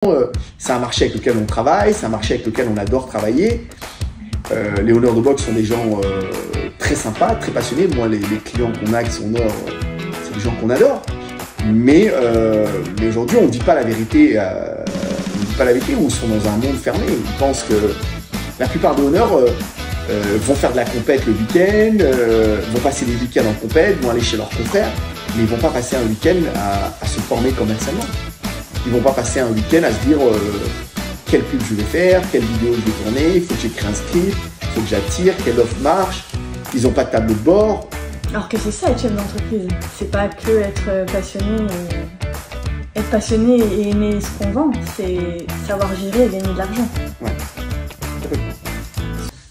C'est un marché avec lequel on travaille, c'est un marché avec lequel on adore travailler. Les honneurs de boxe sont des gens très sympas, très passionnés. Moi, les clients qu'on a qui sont honneurs, c'est des gens qu'on adore. Mais aujourd'hui, on ne dit pas la vérité. On dit pas la vérité, ou ils sont dans un monde fermé. Ils pensent que la plupart des honneurs vont faire de la compète le week-end, vont passer des week-ends en compète, vont aller chez leurs confrères, mais ils ne vont pas passer un week-end à se former commercialement. Ils ne vont pas passer un week-end à se dire quelle pub je vais faire, quelle vidéo je vais tourner, il faut que j'écris un script, il faut que j'attire, quelle offre marche. Ils n'ont pas de tableau de bord. Alors que c'est ça être chef d'entreprise, c'est pas que être passionné et aimer ce qu'on vend, c'est savoir gérer et gagner de l'argent. Ouais.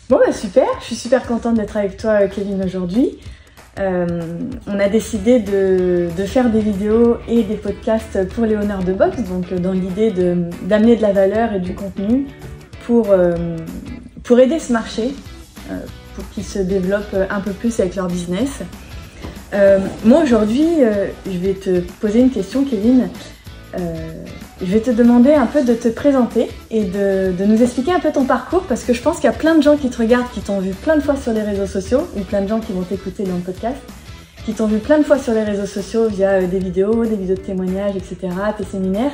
Bon bah super, je suis super contente d'être avec toi Kevin aujourd'hui. On a décidé de faire des vidéos et des podcasts pour les honneurs de boxe, donc dans l'idée d'amener de la valeur et du contenu pour aider ce marché, pour qu'ils se développent un peu plus avec leur business. Moi aujourd'hui, je vais te poser une question Kevin. Je vais te demander un peu de te présenter et de nous expliquer un peu ton parcours, parce que je pense qu'il y a plein de gens qui te regardent, qui t'ont vu plein de fois sur les réseaux sociaux, ou plein de gens qui vont t'écouter dans le podcast, qui t'ont vu plein de fois sur les réseaux sociaux via des vidéos de témoignages, etc., tes séminaires,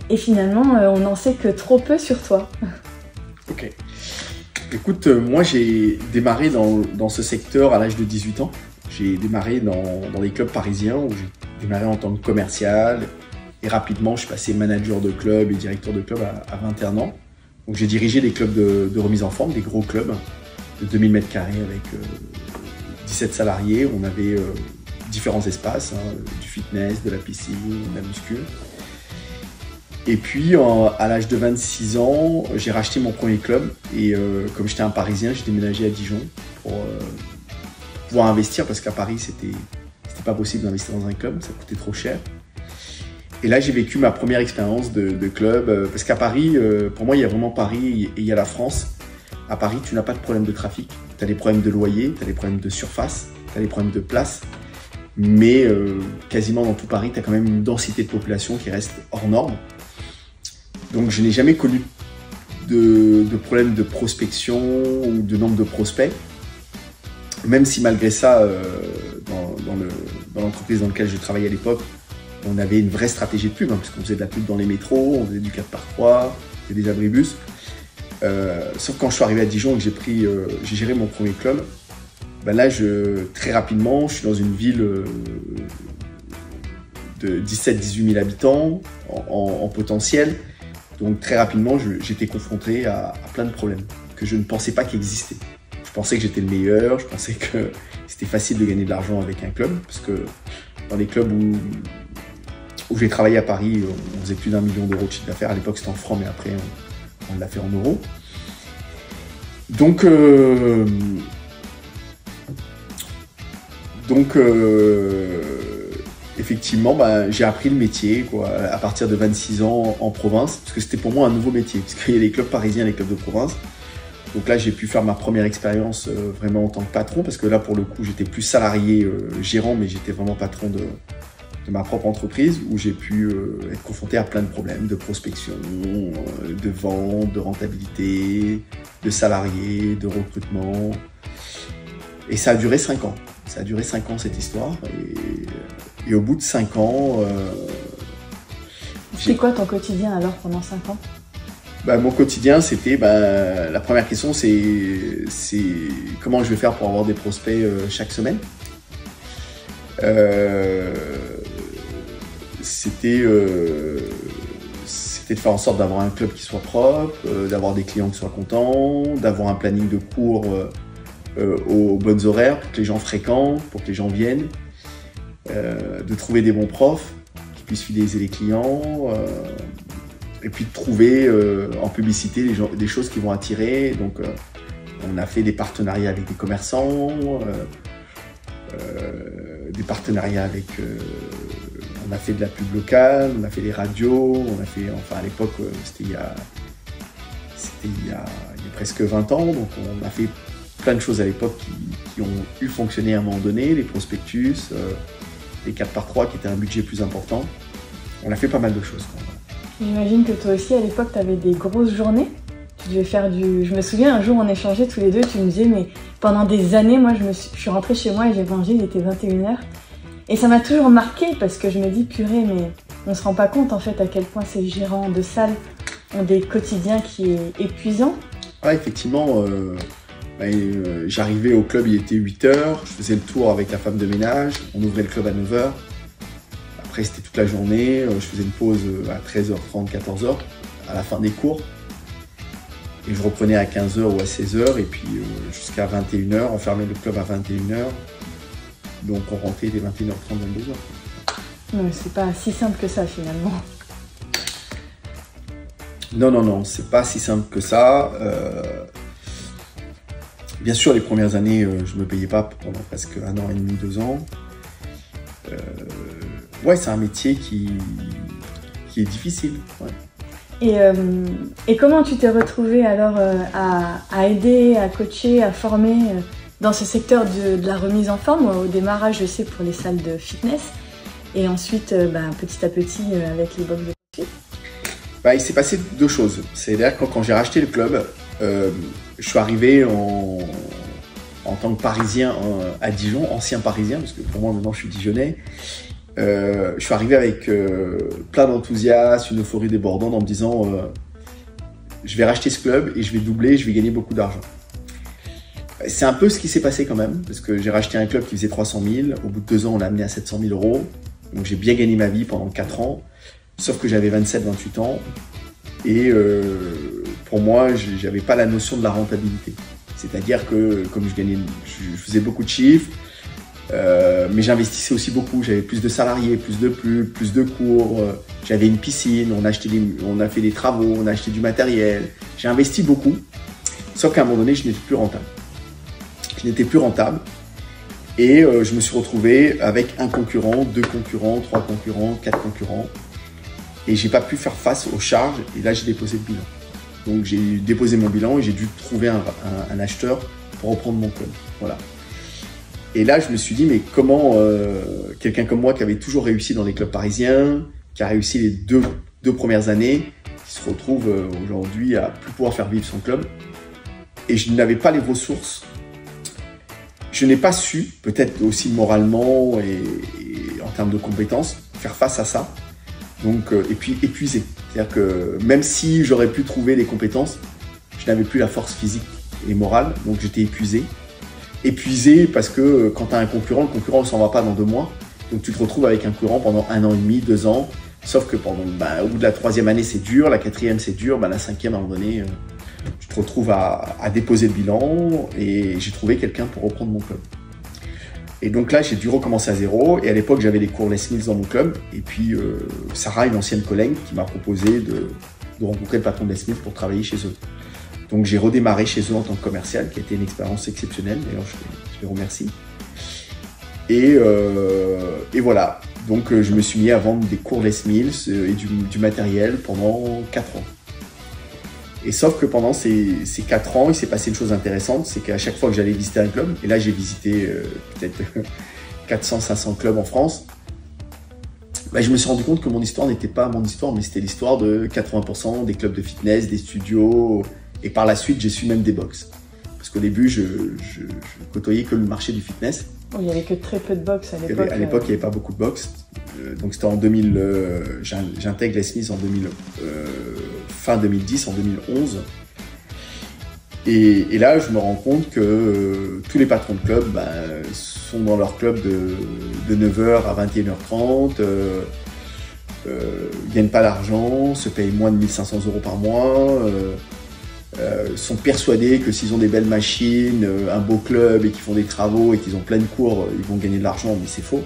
et finalement on n'en sait que trop peu sur toi. Ok. Écoute, moi j'ai démarré dans ce secteur à l'âge de 18 ans. J'ai démarré dans les clubs parisiens où j'ai démarré en tant que commercial. Et rapidement, je suis passé manager de club et directeur de club à 21 ans. Donc j'ai dirigé des clubs de remise en forme, des gros clubs de 2000 m² avec 17 salariés. On avait différents espaces, du fitness, de la piscine, de la muscu. Et puis à l'âge de 26 ans, j'ai racheté mon premier club. Et comme j'étais un Parisien, j'ai déménagé à Dijon pour pouvoir investir, parce qu'à Paris, c'était pas possible d'investir dans un club, ça coûtait trop cher. Et là, j'ai vécu ma première expérience de club, parce qu'à Paris, pour moi, il y a vraiment Paris et il y a la France. À Paris, tu n'as pas de problème de trafic. Tu as des problèmes de loyer, tu as des problèmes de surface, tu as des problèmes de place. Mais quasiment dans tout Paris, tu as quand même une densité de population qui reste hors norme. Donc, je n'ai jamais connu de problème de prospection ou de nombre de prospects. Même si malgré ça, dans l'entreprise dans laquelle je travaillais à l'époque, on avait une vraie stratégie de pub, puisqu'on faisait de la pub dans les métros, on faisait du 4x3, on faisait des abribus. Sauf quand je suis arrivé à Dijon et que j'ai géré mon premier club, ben là, très rapidement, je suis dans une ville de 17-18 000 habitants en potentiel. Donc très rapidement, j'étais confronté à plein de problèmes que je ne pensais pas qu'ils existaient. Je pensais que j'étais le meilleur, je pensais que c'était facile de gagner de l'argent avec un club, parce que dans les clubs où j'ai travaillé à Paris, on faisait plus d'1 million d'euros de chiffre d'affaires. À l'époque, c'était en francs, mais après, on l'a fait en euros. Donc effectivement, j'ai appris le métier à partir de 26 ans en province, parce que c'était pour moi un nouveau métier, parce qu'il y a les clubs parisiens et les clubs de province. Donc là, j'ai pu faire ma première expérience vraiment en tant que patron, parce que là, pour le coup, j'étais plus salarié gérant, mais j'étais vraiment patron de ma propre entreprise, où j'ai pu être confronté à plein de problèmes de prospection, de vente, de rentabilité, de salariés, de recrutement. Et ça a duré 5 ans. Ça a duré 5 ans cette histoire. Et au bout de 5 ans... C'était quoi ton quotidien alors pendant 5 ans ? Mon quotidien, c'était... la première question, c'est comment je vais faire pour avoir des prospects chaque semaine. C'était de faire en sorte d'avoir un club qui soit propre, d'avoir des clients qui soient contents, d'avoir un planning de cours aux bonnes horaires pour que les gens fréquentent, pour que les gens viennent, de trouver des bons profs qui puissent fidéliser les clients, et puis de trouver en publicité des choses qui vont attirer. Donc on a fait des partenariats avec des commerçants, des partenariats avec... on a fait de la pub locale, on a fait des radios, on a fait... Enfin, à l'époque, c'était il y a presque 20 ans, donc on a fait plein de choses à l'époque qui ont eu fonctionné à un moment donné, les prospectus, les 4x3 qui étaient un budget plus important. On a fait pas mal de choses. J'imagine que toi aussi, à l'époque, tu avais des grosses journées. Tu devais faire du... Je me souviens, un jour, on échangeait tous les deux, tu me disais, mais pendant des années, moi, je suis rentrée chez moi et j'ai mangé, il était 21h. Et ça m'a toujours marqué parce que je me dis, purée, mais on se rend pas compte, en fait, à quel point ces gérants de salles ont des quotidiens qui est épuisant. Ouais, effectivement, j'arrivais au club, il était 8h, je faisais le tour avec la femme de ménage, on ouvrait le club à 9h. Après, c'était toute la journée, je faisais une pause à 13h30, 14h, à la fin des cours. Et je reprenais à 15h ou à 16h, et puis jusqu'à 21h, on fermait le club à 21h. Donc on rentrait dès 21h30, 22h. Non, c'est pas si simple que ça, finalement. Non, c'est pas si simple que ça. Bien sûr, les premières années, je me payais pas pendant presque 1 an et demi, 2 ans. Ouais, c'est un métier qui est difficile. Ouais. Et comment tu t'es retrouvé alors à aider, à coacher, à former dans ce secteur de la remise en forme, au démarrage, je sais, pour les salles de fitness, et ensuite, petit à petit, avec les box de CrossFit? Il s'est passé 2 choses. C'est-à-dire que quand j'ai racheté le club, je suis arrivé en tant que Parisien à Dijon, ancien Parisien, parce que pour moi maintenant je suis Dijonnais. Je suis arrivé avec plein d'enthousiasme, une euphorie débordante en me disant je vais racheter ce club et je vais doubler, je vais gagner beaucoup d'argent. C'est un peu ce qui s'est passé quand même, parce que j'ai racheté un club qui faisait 300 000, au bout de 2 ans on l'a amené à 700 000 €, donc j'ai bien gagné ma vie pendant 4 ans, sauf que j'avais 27-28 ans, et pour moi j'avais pas la notion de la rentabilité. C'est-à-dire que comme je faisais beaucoup de chiffres, mais j'investissais aussi beaucoup, j'avais plus de salariés, plus de pubs, plus de cours, j'avais une piscine, on a fait des travaux, on a acheté du matériel, j'ai investi beaucoup, sauf qu'à un moment donné je n'étais plus rentable. Et je me suis retrouvé avec 1 concurrent, 2 concurrents, 3 concurrents, 4 concurrents, et j'ai pas pu faire face aux charges, et là j'ai déposé le bilan. Donc j'ai déposé mon bilan et j'ai dû trouver un acheteur pour reprendre mon club. Voilà. Et là, je me suis dit, mais comment quelqu'un comme moi qui avait toujours réussi dans les clubs parisiens, qui a réussi les deux premières années, qui se retrouve aujourd'hui à plus pouvoir faire vivre son club, et je n'avais pas les ressources. Je n'ai pas su, peut-être aussi moralement et en termes de compétences, faire face à ça. Donc, et puis épuisé. C'est-à-dire que même si j'aurais pu trouver les compétences, je n'avais plus la force physique et morale, donc j'étais épuisé. Épuisé parce que quand tu as un concurrent, le concurrent ne s'en va pas dans 2 mois. Donc tu te retrouves avec un concurrent pendant 1 an et demi, 2 ans. Sauf que au bout de la 3e année, c'est dur, la 4e, c'est dur, la 5e, à un moment donné, tu te retrouves à déposer le bilan, et j'ai trouvé quelqu'un pour reprendre mon club. Et donc là, j'ai dû recommencer à zéro, et à l'époque, j'avais les cours Les Mills dans mon club, et puis Sarah, une ancienne collègue, qui m'a proposé de rencontrer le patron de Les Mills pour travailler chez eux. Donc j'ai redémarré chez eux en tant que commercial, qui a été une expérience exceptionnelle, d'ailleurs je les remercie. Et voilà, donc je me suis mis à vendre des cours Les Mills et du matériel pendant 4 ans. Et sauf que pendant ces 4 ans, il s'est passé une chose intéressante, c'est qu'à chaque fois que j'allais visiter un club, et là j'ai visité peut-être 400-500 clubs en France, je me suis rendu compte que mon histoire n'était pas mon histoire, mais c'était l'histoire de 80% des clubs de fitness, des studios, et par la suite j'ai su même des box. Parce qu'au début, je côtoyais que le marché du fitness. Oh, il n'y avait que très peu de box à l'époque. À l'époque, il n'y avait pas beaucoup de box. Donc c'était en 2000, j'intègre Les Mills en fin 2010, en 2011. Et là, je me rends compte que tous les patrons de club sont dans leur club de 9h à 21h30, gagnent pas d'argent, se payent moins de 1 500 € par mois, sont persuadés que s'ils ont des belles machines, un beau club et qu'ils font des travaux et qu'ils ont plein de cours, ils vont gagner de l'argent, mais c'est faux.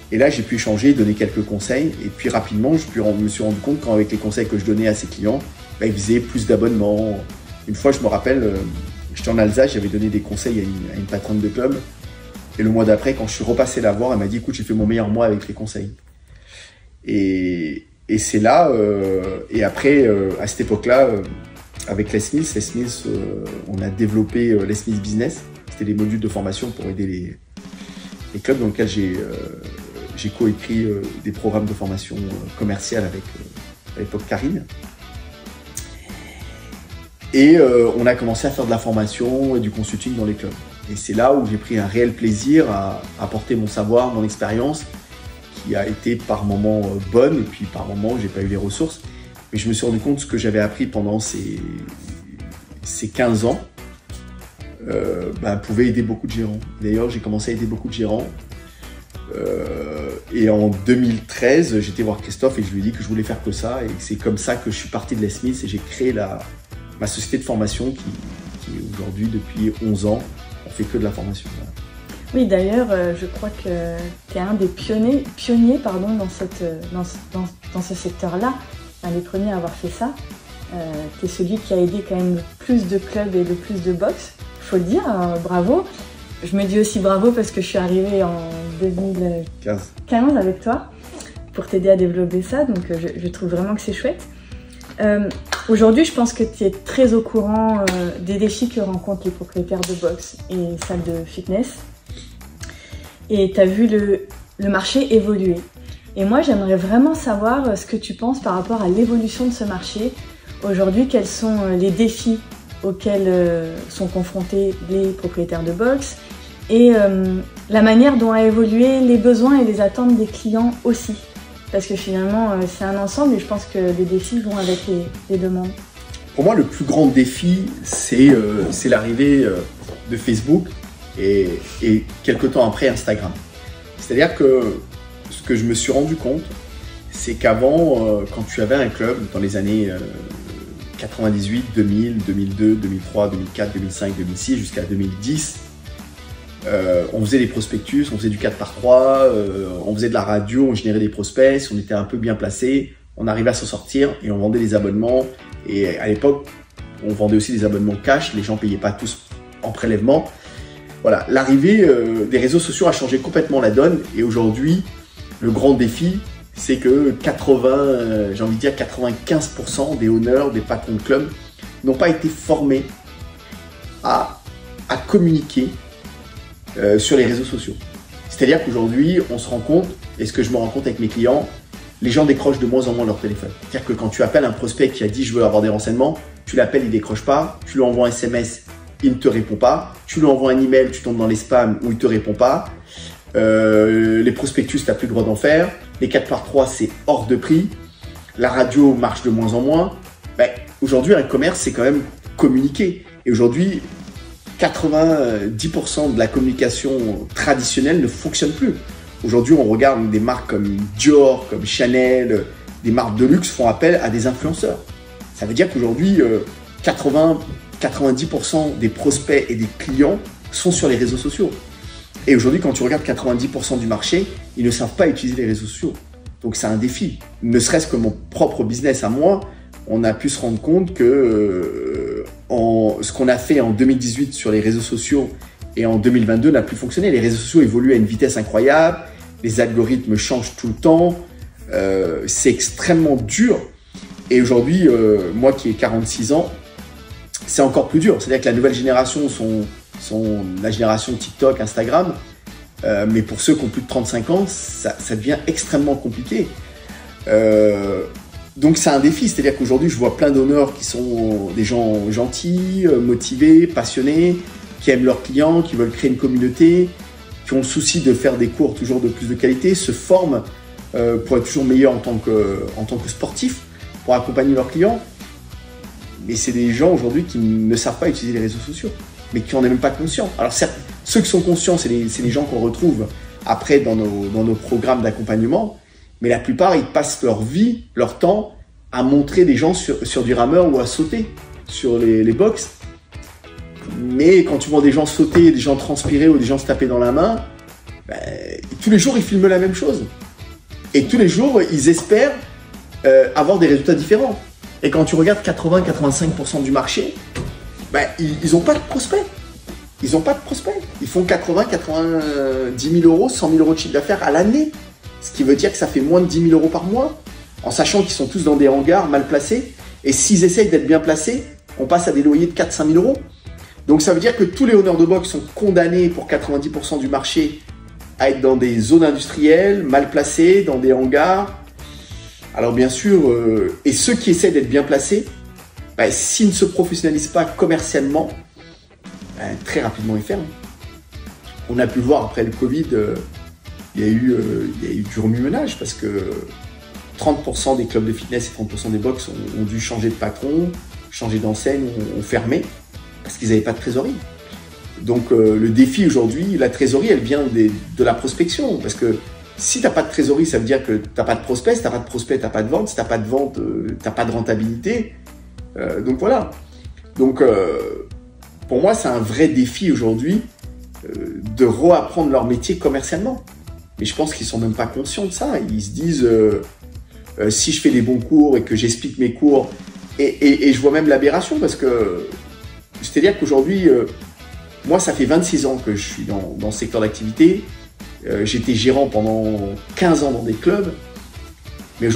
Et là, j'ai pu échanger, donner quelques conseils, et puis rapidement, je me suis rendu compte qu'avec les conseils que je donnais à ces clients, ils faisaient plus d'abonnements. Une fois, je me rappelle, j'étais en Alsace, j'avais donné des conseils à une patronne de club, et le mois d'après, quand je suis repassé la voir, elle m'a dit, écoute, j'ai fait mon meilleur mois avec les conseils. Et c'est là, et après, à cette époque-là, avec Les Mills, on a développé Les Mills Business. C'était des modules de formation pour aider les clubs dans lesquels j'ai coécrit des programmes de formation commerciale avec à l'époque Karine. Et on a commencé à faire de la formation et du consulting dans les clubs. Et c'est là où j'ai pris un réel plaisir à apporter mon savoir, mon expérience, qui a été par moments bonne, et puis par moments j'ai pas eu les ressources. Mais je me suis rendu compte que ce que j'avais appris pendant ces 15 ans pouvait aider beaucoup de gérants. D'ailleurs, j'ai commencé à aider beaucoup de gérants. Et en 2013, j'étais voir Christophe et je lui ai dit que je voulais faire que ça. Et c'est comme ça que je suis parti de Les Smiths et j'ai créé ma société de formation qui aujourd'hui, depuis 11 ans, on fait que de la formation. Voilà. Oui, d'ailleurs, je crois que tu es un des pionniers dans ce secteur-là, un des premiers à avoir fait ça. Tu es celui qui a aidé quand même le plus de clubs et le plus de box, il faut le dire, bravo. Je me dis aussi bravo parce que je suis arrivée en 2015 avec toi pour t'aider à développer ça, donc je trouve vraiment que c'est chouette. Aujourd'hui, je pense que tu es très au courant des défis que rencontrent les propriétaires de box et salles de fitness. Et tu as vu le marché évoluer. Et moi, j'aimerais vraiment savoir ce que tu penses par rapport à l'évolution de ce marché. Aujourd'hui, quels sont les défis auxquels sont confrontés les propriétaires de box et la manière dont a évolué les besoins et les attentes des clients aussi. Parce que finalement, c'est un ensemble et je pense que les défis vont avec les demandes. Pour moi, le plus grand défi, c'est l'arrivée de Facebook et quelques temps après Instagram. C'est-à-dire que ce que je me suis rendu compte, c'est qu'avant, quand tu avais un club dans les années 98, 2000, 2002, 2003, 2004, 2005, 2006 jusqu'à 2010, on faisait des prospectus, on faisait du 4x3, on faisait de la radio, on générait des prospects, si on était un peu bien placé, on arrivait à s'en sortir et on vendait des abonnements. Et à l'époque, on vendait aussi des abonnements cash, les gens ne payaient pas tous en prélèvement. Voilà, l'arrivée des réseaux sociaux a changé complètement la donne et aujourd'hui, le grand défi, c'est que 95% des owners, des patrons de club n'ont pas été formés à communiquer sur les réseaux sociaux. C'est-à-dire qu'aujourd'hui, on se rend compte, et ce que je me rends compte avec mes clients, les gens décrochent de moins en moins leur téléphone. C'est-à-dire que quand tu appelles un prospect qui a dit « je veux avoir des renseignements », tu l'appelles, il ne décroche pas, tu lui envoies un SMS, il ne te répond pas, tu lui envoies un email, tu tombes dans les spams où il ne te répond pas, les prospectus, tu n'as plus le droit d'en faire, les 4x3, c'est hors de prix, la radio marche de moins en moins. Aujourd'hui, un commerce, c'est quand même communiquer. Et aujourd'hui, 90% de la communication traditionnelle ne fonctionne plus. Aujourd'hui, on regarde des marques comme Dior, comme Chanel, des marques de luxe font appel à des influenceurs. Ça veut dire qu'aujourd'hui, 90% des prospects et des clients sont sur les réseaux sociaux. Et aujourd'hui, quand tu regardes 90% du marché, ils ne savent pas utiliser les réseaux sociaux. Donc c'est un défi. Ne serait-ce que mon propre business à moi, on a pu se rendre compte que ce qu'on a fait en 2018 sur les réseaux sociaux et en 2022 n'a plus fonctionné. Les réseaux sociaux évoluent à une vitesse incroyable, les algorithmes changent tout le temps, c'est extrêmement dur. Et aujourd'hui, moi qui ai 46 ans, c'est encore plus dur. C'est-à-dire que la nouvelle génération sont la génération TikTok, Instagram, mais pour ceux qui ont plus de 35 ans, ça devient extrêmement compliqué. Donc c'est un défi, c'est-à-dire qu'aujourd'hui je vois plein d'honneurs qui sont des gens gentils, motivés, passionnés, qui aiment leurs clients, qui veulent créer une communauté, qui ont le souci de faire des cours toujours de plus de qualité, se forment pour être toujours meilleurs en tant que sportifs, pour accompagner leurs clients. Mais c'est des gens aujourd'hui qui ne savent pas utiliser les réseaux sociaux, mais qui n'en est même pas conscients. Alors certes, ceux qui sont conscients, c'est les gens qu'on retrouve après dans nos programmes d'accompagnement, mais la plupart, ils passent leur vie, leur temps à montrer des gens sur du rameur ou à sauter sur les box. Mais quand tu vois des gens sauter, des gens transpirer ou des gens se taper dans la main, tous les jours, ils filment la même chose. Et tous les jours, ils espèrent avoir des résultats différents. Et quand tu regardes 80-85% du marché, ils n'ont pas de prospects. Ils n'ont pas de prospects. Ils font 80-90 000 euros, 100 000 euros de chiffre d'affaires à l'année. Ce qui veut dire que ça fait moins de 10 000 euros par mois, en sachant qu'ils sont tous dans des hangars mal placés. Et s'ils essayent d'être bien placés, on passe à des loyers de 4-5 000 euros. Donc ça veut dire que tous les owners de box sont condamnés pour 90% du marché à être dans des zones industrielles, mal placées, dans des hangars. Alors bien sûr, et ceux qui essaient d'être bien placés, bah, s'ils ne se professionnalisent pas commercialement, bah, très rapidement ils ferment. On a pu le voir après le Covid, il y a eu du remue-ménage parce que 30% des clubs de fitness et 30% des box ont dû changer de patron, changer d'enseigne, ont fermé parce qu'ils n'avaient pas de trésorerie. Donc le défi aujourd'hui, la trésorerie, elle vient de la prospection parce que si tu n'as pas de trésorerie, ça veut dire que tu n'as pas de prospect. Si tu n'as pas de prospect, tu n'as pas de vente. Si tu n'as pas de vente, tu n'as pas de rentabilité. Donc voilà. Donc pour moi, c'est un vrai défi aujourd'hui de réapprendre leur métier commercialement. Mais je pense qu'ils ne sont même pas conscients de ça. Ils se disent, si je fais des bons cours et que j'explique mes cours, et je vois même l'aberration parce que, c'est-à-dire qu'aujourd'hui, moi, ça fait 26 ans que je suis dans ce secteur d'activité. J'étais gérant pendant 15 ans dans des clubs. Mais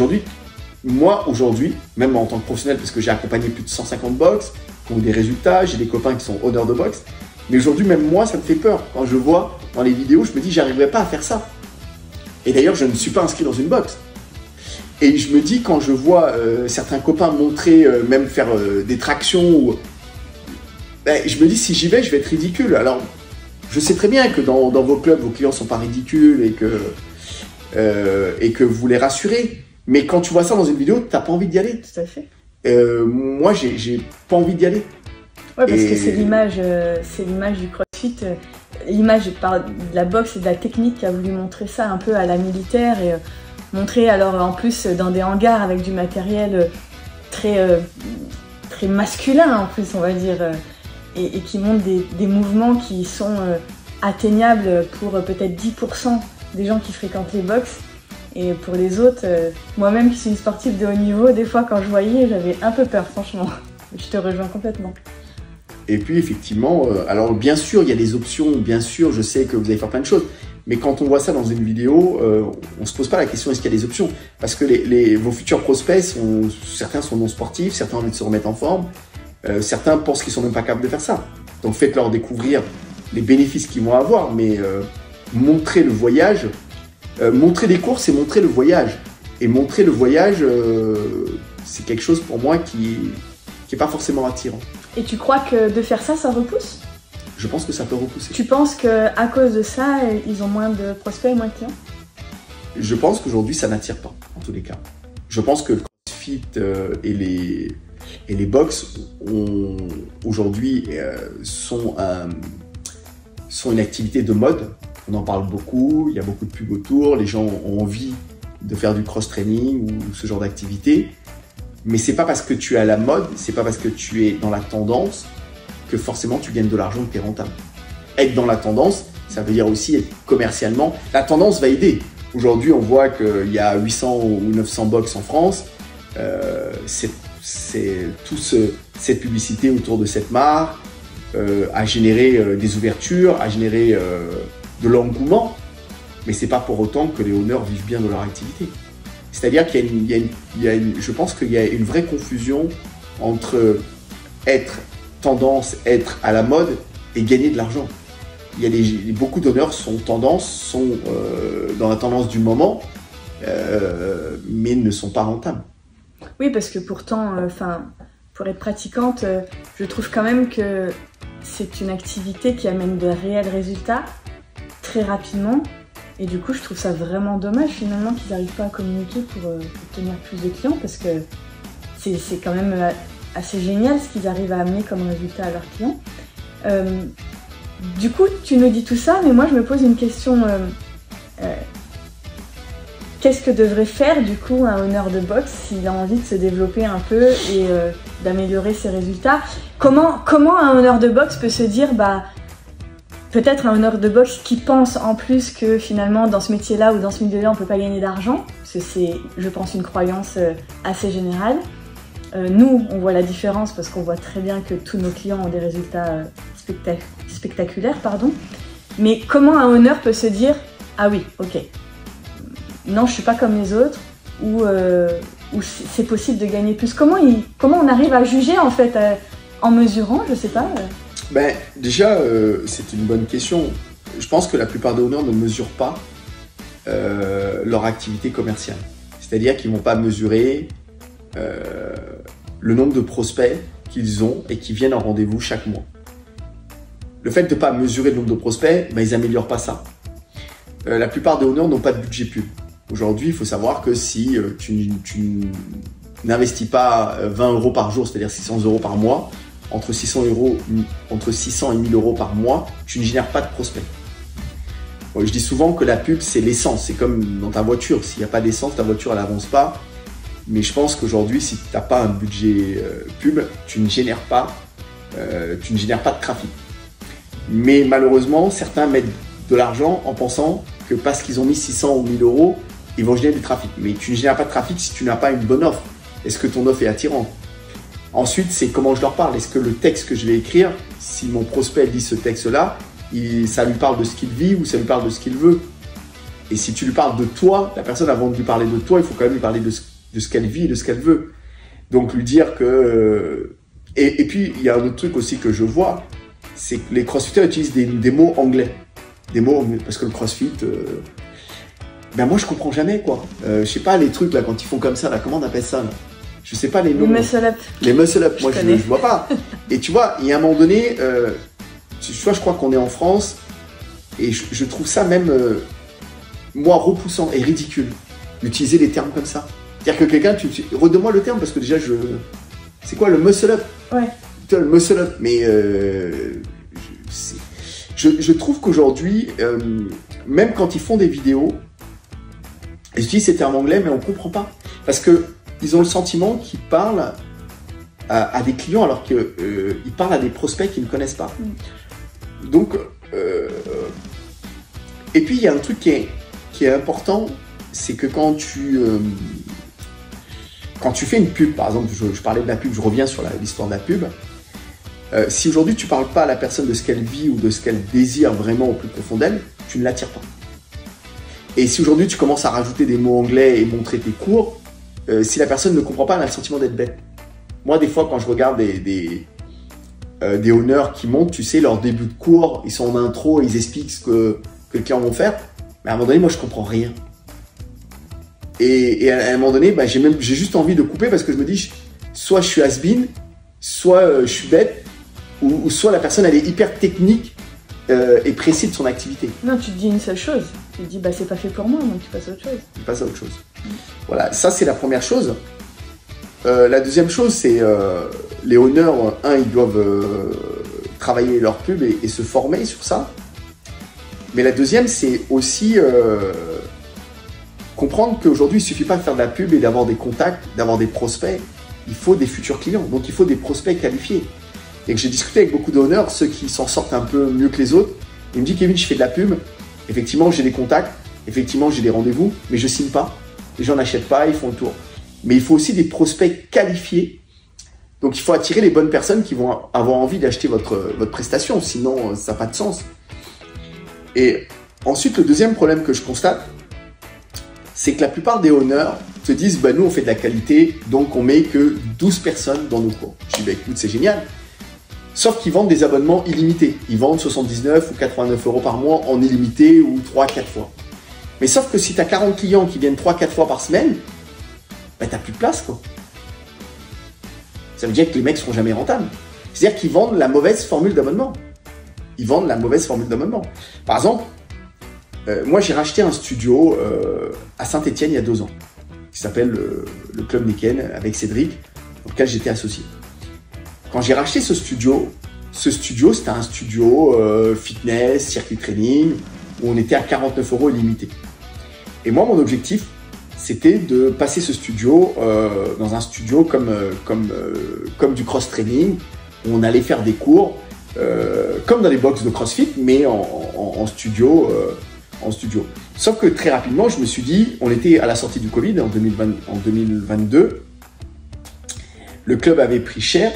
aujourd'hui, même en tant que professionnel, parce que j'ai accompagné plus de 150 box, qui ont des résultats, j'ai des copains qui sont honneurs de boxe. Mais aujourd'hui, même moi, ça me fait peur. Quand je vois dans les vidéos, je me dis, j'arriverai pas à faire ça. Et d'ailleurs, je ne suis pas inscrit dans une box. Et je me dis, quand je vois certains copains montrer, même faire des tractions, ben, je me dis, si j'y vais, je vais être ridicule. Alors, je sais très bien que dans vos clubs, vos clients ne sont pas ridicules et que vous les rassurez. Mais quand tu vois ça dans une vidéo, tu n'as pas envie d'y aller. Tout à fait. Moi, j'ai pas envie d'y aller. Ouais, parce que c'est l'image du CrossFit, l'image de la boxe et de la technique qui a voulu montrer ça un peu à la militaire et montrer alors en plus dans des hangars avec du matériel très masculin en plus, on va dire. Et qui montrent des mouvements qui sont atteignables pour peut-être 10% des gens qui fréquentent les box. Et pour les autres, moi-même qui suis une sportive de haut niveau, des fois quand je voyais, j'avais un peu peur, franchement. Je te rejoins complètement. Et puis effectivement, alors bien sûr, il y a des options, bien sûr, je sais que vous allez faire plein de choses. Mais quand on voit ça dans une vidéo, on ne se pose pas la question est-ce qu'il y a des options. Parce que vos futurs prospects, certains sont non sportifs, certains ont envie de se remettre en forme. Certains pensent qu'ils sont même pas capables de faire ça. Donc faites-leur découvrir les bénéfices qu'ils vont avoir, mais montrer le voyage, montrer des courses et montrer le voyage. Et montrer le voyage, c'est quelque chose pour moi qui est pas forcément attirant. Et tu crois que de faire ça, ça repousse ? Je pense que ça peut repousser. Tu penses qu'à cause de ça, ils ont moins de prospects et moins de clients ? Je pense qu'aujourd'hui, ça n'attire pas, en tous les cas. Je pense que le CrossFit et les box aujourd'hui sont une activité de mode. On en parle beaucoup, il y a beaucoup de pubs autour, les gens ont envie de faire du cross-training ou ce genre d'activité. Mais c'est pas parce que tu es à la mode, c'est pas parce que tu es dans la tendance que forcément tu gagnes de l'argent et que tu es rentable. Être dans la tendance, ça veut dire aussi être commercialement. La tendance va aider. Aujourd'hui, on voit qu'il y a 800 ou 900 box en France. C'est toute cette publicité autour de cette marque a généré des ouvertures, a généré de l'engouement, mais c'est pas pour autant que les honneurs vivent bien de leur activité. C'est-à-dire je pense qu'il y a une vraie confusion entre être tendance, être à la mode et gagner de l'argent. Beaucoup d'honneurs sont dans la tendance du moment, mais ne sont pas rentables. Oui, parce que pourtant, pour être pratiquante, je trouve quand même que c'est une activité qui amène de réels résultats très rapidement. Et du coup, je trouve ça vraiment dommage finalement qu'ils n'arrivent pas à communiquer pour obtenir plus de clients parce que c'est quand même assez génial ce qu'ils arrivent à amener comme résultat à leurs clients. Du coup, tu nous dis tout ça, mais moi je me pose une question. Qu'est-ce que devrait faire du coup un honneur de boxe s'il a envie de se développer un peu et d'améliorer ses résultats ? Comment un honneur de boxe peut se dire peut-être un honneur de boxe qui pense en plus que finalement dans ce métier-là ou dans ce milieu-là on ne peut pas gagner d'argent, parce que c'est, je pense, une croyance assez générale. Nous, on voit la différence parce qu'on voit très bien que tous nos clients ont des résultats spectaculaires. Mais comment un honneur peut se dire « Ah oui, ok, non, je ne suis pas comme les autres » ou c'est possible de gagner plus. Comment on arrive à juger en fait en mesurant, je sais pas Ben, déjà, c'est une bonne question. je pense que la plupart des owners ne mesurent pas leur activité commerciale. C'est-à-dire qu'ils ne vont pas mesurer le nombre de prospects qu'ils ont et qui viennent en rendez-vous chaque mois. Le fait de ne pas mesurer le nombre de prospects, ils n'améliorent pas ça. La plupart des owners n'ont pas de budget pub. Aujourd'hui, il faut savoir que si tu n'investis pas 20 € par jour, c'est-à-dire 600 € par mois, entre 600 et 1000 € par mois, tu ne génères pas de prospects. Bon, je dis souvent que la pub, c'est l'essence. C'est comme dans ta voiture. S'il n'y a pas d'essence, ta voiture, elle n'avance pas. Mais je pense qu'aujourd'hui, si tu n'as pas un budget pub, tu ne génères pas de trafic. Mais malheureusement, certains mettent de l'argent en pensant que parce qu'ils ont mis 600 ou 1000 €, ils vont générer du trafic. Mais tu ne génères pas de trafic si tu n'as pas une bonne offre. Est-ce que ton offre est attirante? Ensuite, c'est comment je leur parle. Est-ce que le texte que je vais écrire, si mon prospect lit ce texte-là, ça lui parle de ce qu'il vit ou ça lui parle de ce qu'il veut? Et si tu lui parles de toi, la personne, avant de lui parler de toi, il faut quand même lui parler de ce qu'elle vit et de ce qu'elle veut. Donc lui dire que... Et puis, il y a un autre truc aussi que je vois, c'est que les crossfitters utilisent des mots anglais. Des mots anglais, parce que le crossfit... moi, je comprends jamais, quoi. Je sais pas, les trucs, là, quand ils font comme ça, là, comment on appelle ça, là? Je sais pas les noms. Les muscle up. Les muscle up, moi, je vois pas. Et tu vois, il y a un moment donné, je crois qu'on est en France, et je trouve ça même, moi, repoussant et ridicule, d'utiliser des termes comme ça. C'est-à-dire que quelqu'un, redonne-moi le terme, parce que déjà, c'est quoi le muscle up? Ouais. Putain, le muscle up, mais je trouve qu'aujourd'hui, même quand ils font des vidéos, ils utilisent ces termes anglais, mais on ne comprend pas. Parce qu'ils ont le sentiment qu'ils parlent à des clients alors qu'ils parlent à des prospects qu'ils ne connaissent pas. Donc, et puis il y a un truc qui est important, c'est que quand tu fais une pub, par exemple, je parlais de la pub, je reviens sur l'histoire de la pub, si aujourd'hui tu ne parles pas à la personne de ce qu'elle vit ou de ce qu'elle désire vraiment au plus profond d'elle, tu ne l'attires pas. Et si aujourd'hui tu commences à rajouter des mots anglais et montrer tes cours, si la personne ne comprend pas, elle a le sentiment d'être bête. Moi, des fois, quand je regarde des owners qui montent, tu sais, leur début de cours, ils sont en intro, ils expliquent ce que les clients vont faire, mais à un moment donné, moi, je comprends rien. Et à un moment donné, j'ai juste envie de couper parce que je me dis, soit je suis has-been, soit je suis bête, ou soit la personne, elle est hyper technique et précise de son activité. Non, tu te dis une seule chose. Tu te dis, c'est pas fait pour moi, donc tu passes à autre chose. Tu passes à autre chose. Voilà, ça c'est la première chose. La deuxième chose, c'est les owners, ils doivent travailler leur pub et se former sur ça. Mais la deuxième, c'est aussi comprendre qu'aujourd'hui, il ne suffit pas de faire de la pub et d'avoir des contacts, d'avoir des prospects. Il faut des futurs clients, donc il faut des prospects qualifiés. Et que j'ai discuté avec beaucoup d'owners, ceux qui s'en sortent un peu mieux que les autres. Ils me disent, Kevin, je fais de la pub. Effectivement, j'ai des contacts. Effectivement, j'ai des rendez-vous, mais je ne signe pas. Les gens n'achètent pas, ils font le tour. Mais il faut aussi des prospects qualifiés. Donc, il faut attirer les bonnes personnes qui vont avoir envie d'acheter votre prestation. Sinon, ça n'a pas de sens. Et ensuite, le deuxième problème que je constate, c'est que la plupart des owners se disent, nous, on fait de la qualité, donc on met que 12 personnes dans nos cours. Je dis, écoute, c'est génial. Sauf qu'ils vendent des abonnements illimités. Ils vendent 79 ou 89 € par mois en illimité ou 3-4 fois. Mais sauf que si tu as 40 clients qui viennent 3-4 fois par semaine, tu n'as plus de place, quoi. Ça veut dire que les mecs ne seront jamais rentables. C'est-à-dire qu'ils vendent la mauvaise formule d'abonnement. Ils vendent la mauvaise formule d'abonnement. Par exemple, moi j'ai racheté un studio à Saint-Étienne il y a 2 ans, qui s'appelle le Club Niken avec Cédric, dans lequel j'étais associé. Quand j'ai racheté ce studio c'était un studio fitness, circuit training, où on était à 49 € illimité. Et moi, mon objectif, c'était de passer ce studio dans un studio comme du cross-training, où on allait faire des cours, comme dans les box de CrossFit, mais en studio. Sauf que très rapidement, je me suis dit, on était à la sortie du Covid en 2022, le club avait pris cher.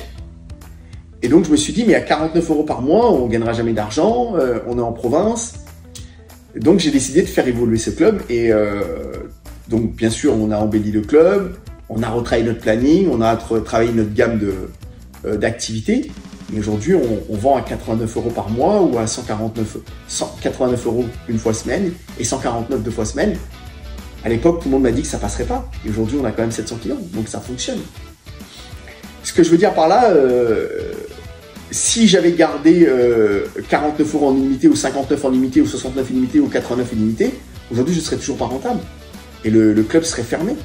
Et donc, je me suis dit, mais à 49 € par mois, on ne gagnera jamais d'argent, on est en province. Donc, j'ai décidé de faire évoluer ce club. Et donc, bien sûr, on a embelli le club, on a retravaillé notre planning, on a travaillé notre gamme d'activités. Mais aujourd'hui, on vend à 89 € par mois ou à 189 € une fois semaine et 149 deux fois semaine. À l'époque, tout le monde m'a dit que ça passerait pas. Et aujourd'hui, on a quand même 700 clients, donc ça fonctionne. Ce que je veux dire par là, si j'avais gardé 49 € en illimité ou 59 en illimité ou 69 illimité ou 89 illimité, aujourd'hui, je ne serais toujours pas rentable. Et le club serait fermé.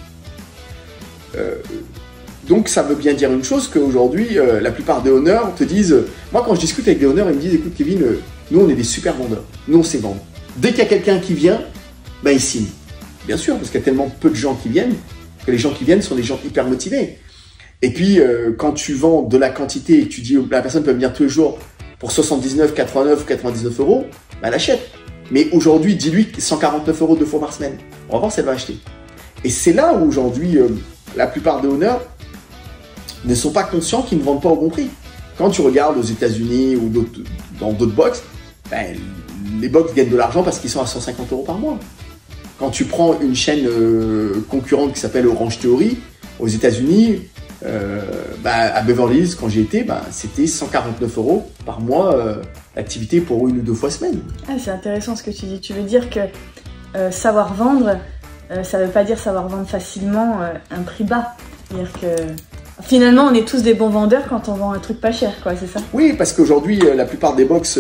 Donc ça veut bien dire une chose, qu'aujourd'hui, la plupart des owners te disent... Moi, quand je discute avec des owners, ils me disent, écoute Kevin, nous, on est des super vendeurs. Nous, on sait vendre. Dès qu'il y a quelqu'un qui vient, ben, il signe. Bien sûr, parce qu'il y a tellement peu de gens qui viennent, que les gens qui viennent sont des gens hyper motivés. Et puis, quand tu vends de la quantité et que tu dis la personne peut venir tous les jours pour 79, 89 ou 99 €, ben, elle achète. Mais aujourd'hui, dis-lui 149 € deux fois par semaine. On va voir si elle va acheter. Et c'est là où aujourd'hui, la plupart des owners ne sont pas conscients qu'ils ne vendent pas au bon prix. Quand tu regardes aux États-Unis ou dans d'autres box, ben, les box gagnent de l'argent parce qu'ils sont à 150 € par mois. Quand tu prends une chaîne concurrente qui s'appelle Orange Theory, aux États-Unis, à Beverly Hills, quand j'y étais, c'était 149 € par mois d'activité pour une ou deux fois semaine. Ah, c'est intéressant ce que tu dis. Tu veux dire que savoir vendre, ça ne veut pas dire savoir vendre facilement un prix bas. C'est-à-dire que finalement, on est tous des bons vendeurs quand on vend un truc pas cher, quoi, c'est ça? Oui, parce qu'aujourd'hui, la plupart des box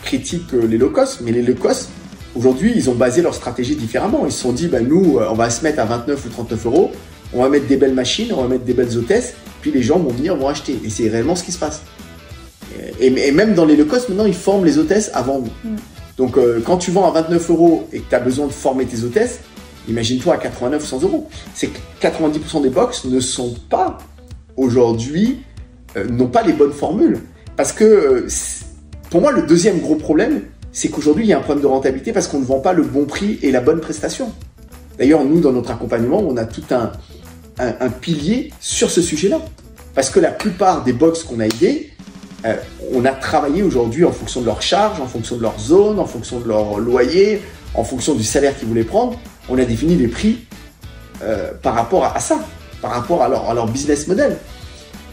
critiquent les low cost, mais les low cost, aujourd'hui, ils ont basé leur stratégie différemment. Ils se sont dit, nous, on va se mettre à 29 ou 39 €, on va mettre des belles machines, on va mettre des belles hôtesses, puis les gens vont venir, vont acheter. Et c'est réellement ce qui se passe. Et même dans les low cost, maintenant, ils forment les hôtesses à vendre. Donc, quand tu vends à 29 € et que tu as besoin de former tes hôtesses, imagine-toi à 89 ou 100 €. C'est que 90% des box ne sont pas, aujourd'hui, n'ont pas les bonnes formules. Parce que, pour moi, le deuxième gros problème, c'est qu'aujourd'hui, il y a un problème de rentabilité parce qu'on ne vend pas le bon prix et la bonne prestation. D'ailleurs, nous, dans notre accompagnement, on a tout un pilier sur ce sujet-là. Parce que la plupart des box qu'on a aidés, on a travaillé aujourd'hui en fonction de leur charge, en fonction de leur zone, en fonction de leur loyer, en fonction du salaire qu'ils voulaient prendre. On a défini des prix par rapport à ça, par rapport à leur business model.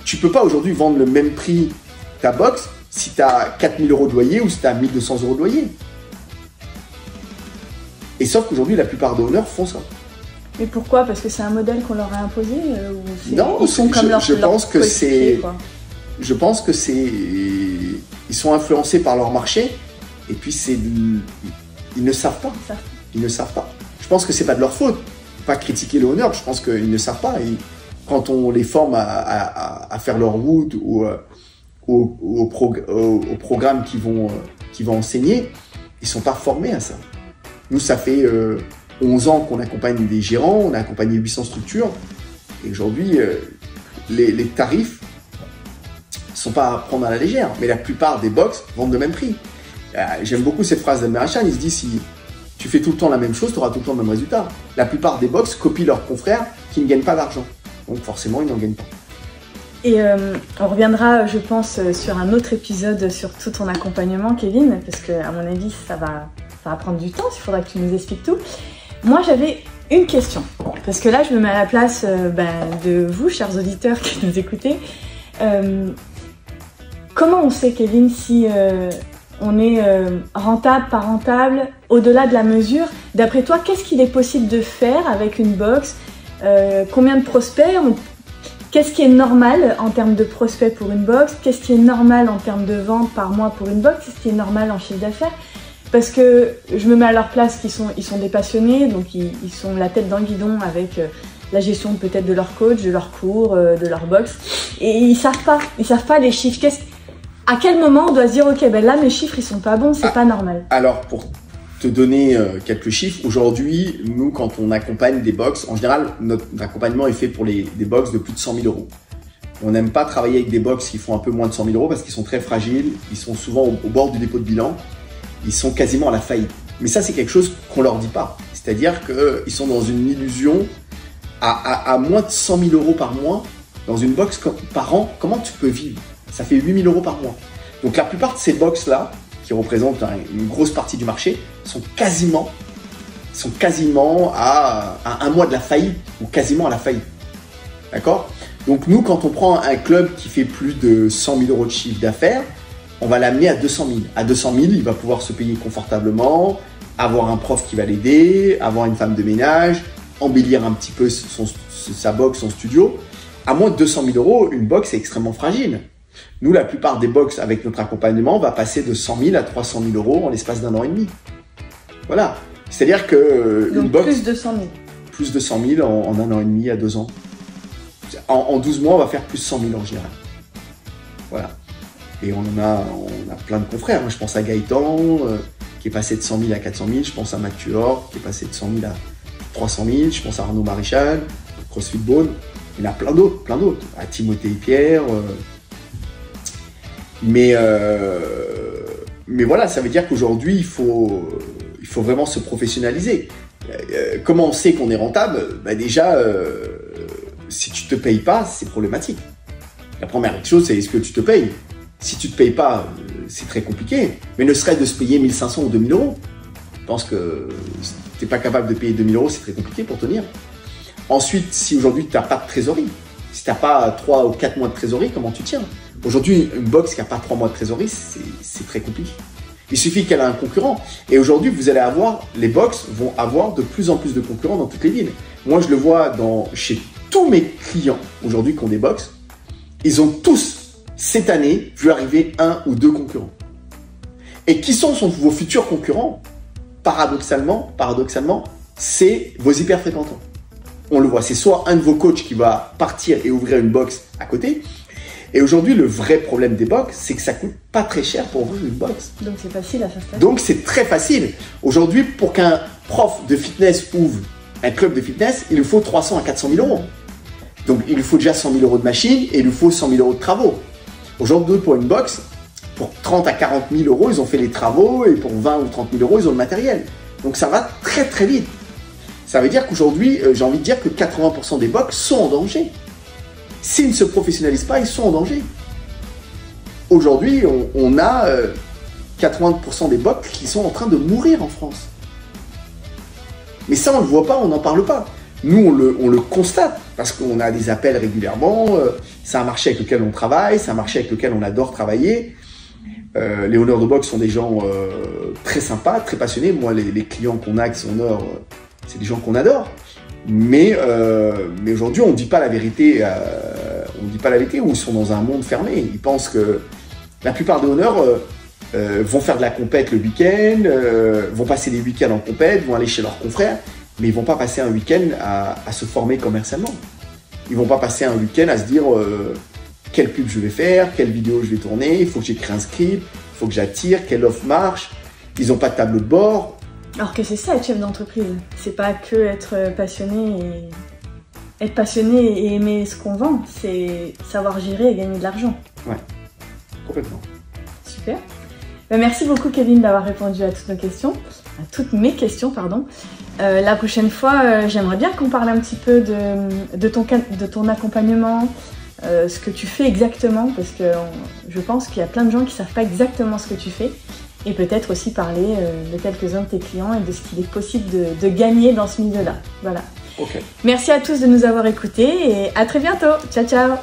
Tu ne peux pas aujourd'hui vendre le même prix ta box si tu as 4 000 € de loyer ou si tu as 1 200 € de loyer. Et sauf qu'aujourd'hui, la plupart des owners font ça. Mais pourquoi? Parce que c'est un modèle qu'on leur a imposé ou non, ils sont comme je pense que c'est... Je pense que c'est... Ils sont influencés par leur marché et puis ils ne savent pas. Ils ne savent pas. Je pense que c'est pas de leur faute. Pas critiquer les owners, je pense qu'ils ne savent pas. Et quand on les forme à faire leur route ou au programme qu'ils vont enseigner, ils sont pas formés à ça. Nous, ça fait 11 ans qu'on accompagne des gérants, on a accompagné 800 structures. Et aujourd'hui, les tarifs ne sont pas à prendre à la légère. Mais la plupart des box vendent le même prix. J'aime beaucoup cette phrase d'Américain. Il se dit, si tu fais tout le temps la même chose, tu auras tout le temps le même résultat. La plupart des box copient leurs confrères qui ne gagnent pas d'argent. Donc forcément, ils n'en gagnent pas. Et on reviendra, je pense, sur un autre épisode sur tout ton accompagnement, Kevin, parce qu'à mon avis, ça va prendre du temps, il faudra que tu nous expliques tout. Moi, j'avais une question, parce que là, je me mets à la place de vous, chers auditeurs qui nous écoutez. Comment on sait, Kevin, si on est rentable, pas rentable, au-delà de la mesure? D'après toi, qu'est-ce qu'il est possible de faire avec une box? Combien de prospects? Qu'est-ce qui est normal en termes de prospects pour une box? Qu'est-ce qui est normal en termes de ventes par mois pour une box? Qu'est-ce qui est normal en chiffre d'affaires? Parce que je me mets à leur place, ils sont des passionnés, donc ils sont la tête dans le guidon avec la gestion peut-être de leur coach, de leur cours, de leur box. Et ils savent pas les chiffres. À quel moment on doit se dire, ok, là mes chiffres ils sont pas bons, c'est pas normal. Alors pour te donner quelques chiffres, aujourd'hui, nous quand on accompagne des box, en général notre accompagnement est fait pour des box de plus de 100 000 €. On n'aime pas travailler avec des box qui font un peu moins de 100 000 € parce qu'ils sont très fragiles, ils sont souvent au bord du dépôt de bilan. Ils sont quasiment à la faillite. Mais ça, c'est quelque chose qu'on leur dit pas. C'est-à-dire qu'ils sont dans une illusion à moins de 100 000 € par mois dans une box par an. Comment tu peux vivre? Ça fait 8 000 € par mois. Donc la plupart de ces box-là, qui représentent une grosse partie du marché, sont quasiment à un mois de la faillite ou quasiment à la faillite. D'accord? Donc nous, quand on prend un club qui fait plus de 100 000 € de chiffre d'affaires, on va l'amener à 200 000. À 200 000, il va pouvoir se payer confortablement, avoir un prof qui va l'aider, avoir une femme de ménage, embellir un petit peu sa box, son studio. À moins de 200 000 €, une box est extrêmement fragile. Nous, la plupart des box avec notre accompagnement va passer de 100 000 à 300 000 € en l'espace d'1 an et demi. Voilà. C'est-à-dire que donc une box, plus de 100 000. Plus de 100 000 en 1 an et demi à 2 ans. En 12 mois, on va faire plus de 100 000 en général. Voilà. Et on a plein de confrères. Je pense à Gaëtan, qui est passé de 100 000 à 400 000. Je pense à Mathieu Or, qui est passé de 100 000 à 300 000. Je pense à Arnaud Maréchal, CrossFit Bone. Il y en a plein d'autres. À Timothée et Pierre. Mais voilà, ça veut dire qu'aujourd'hui, il faut vraiment se professionnaliser. Comment on sait qu'on est rentable? Déjà, si tu te payes pas, c'est problématique. La première chose, c'est est-ce que tu te payes? Si tu te payes pas, c'est très compliqué. Mais ne serait-ce de se payer 1 500 ou 2 000 €. Je pense que si tu n'es pas capable de payer 2 000 €, c'est très compliqué pour tenir. Ensuite, si aujourd'hui tu n'as pas de trésorerie, si tu n'as pas 3 ou 4 mois de trésorerie, comment tu tiens? Aujourd'hui, une box qui n'a pas 3 mois de trésorerie, c'est très compliqué. Il suffit qu'elle ait un concurrent. Et aujourd'hui, les box vont avoir de plus en plus de concurrents dans toutes les villes. Moi, je le vois chez tous mes clients aujourd'hui qui ont des box. Ils ont tous, cette année, vu arriver 1 ou 2 concurrents. Et qui sont vos futurs concurrents? Paradoxalement, c'est vos hyper fréquentants. On le voit, c'est soit un de vos coachs qui va partir et ouvrir une box à côté. Et aujourd'hui, le vrai problème des box, c'est que ça coûte pas très cher pour ouvrir une box. Donc c'est facile à s'installer. Donc c'est très facile. Aujourd'hui, pour qu'un prof de fitness ouvre un club de fitness, il lui faut 300 à 400 000 €. Donc il lui faut déjà 100 000 € de machine et il lui faut 100 000 € de travaux. Aujourd'hui, pour une box, pour 30 à 40 000 €, ils ont fait les travaux et pour 20 ou 30 000 €, ils ont le matériel. Donc ça va très très vite. Ça veut dire qu'aujourd'hui, j'ai envie de dire que 80% des box sont en danger. S'ils ne se professionnalisent pas, ils sont en danger. Aujourd'hui, on a 80% des box qui sont en train de mourir en France. Mais ça, on ne le voit pas, on n'en parle pas. Nous, on le constate parce qu'on a des appels régulièrement. C'est un marché avec lequel on travaille, c'est un marché avec lequel on adore travailler. Les honneurs de boxe sont des gens très sympas, très passionnés. Moi, les clients qu'on a qui sont honneurs, c'est des gens qu'on adore. Mais aujourd'hui, on ne dit pas la vérité. Ou ils sont dans un monde fermé. Ils pensent que la plupart des honneurs vont faire de la compète le week-end, vont passer des week-ends en compète, vont aller chez leurs confrères, mais ils ne vont pas passer un week-end à se former commercialement. Ils ne vont pas passer un week-end à se dire quelle pub je vais faire, quelle vidéo je vais tourner, il faut que j'écris un script, il faut que j'attire, quelle offre marche. Ils n'ont pas de tableau de bord. Alors que c'est ça être chef d'entreprise. C'est pas que être passionné et aimer ce qu'on vend, c'est savoir gérer et gagner de l'argent. Ouais, complètement. Super. Merci beaucoup Kevin d'avoir répondu à toutes mes questions, pardon. La prochaine fois, j'aimerais bien qu'on parle un petit peu de ton accompagnement, ce que tu fais exactement, parce que je pense qu'il y a plein de gens qui ne savent pas exactement ce que tu fais, et peut-être aussi parler de quelques-uns de tes clients et de ce qu'il est possible de gagner dans ce milieu-là. Voilà. Ok. Merci à tous de nous avoir écoutés et à très bientôt. Ciao, ciao.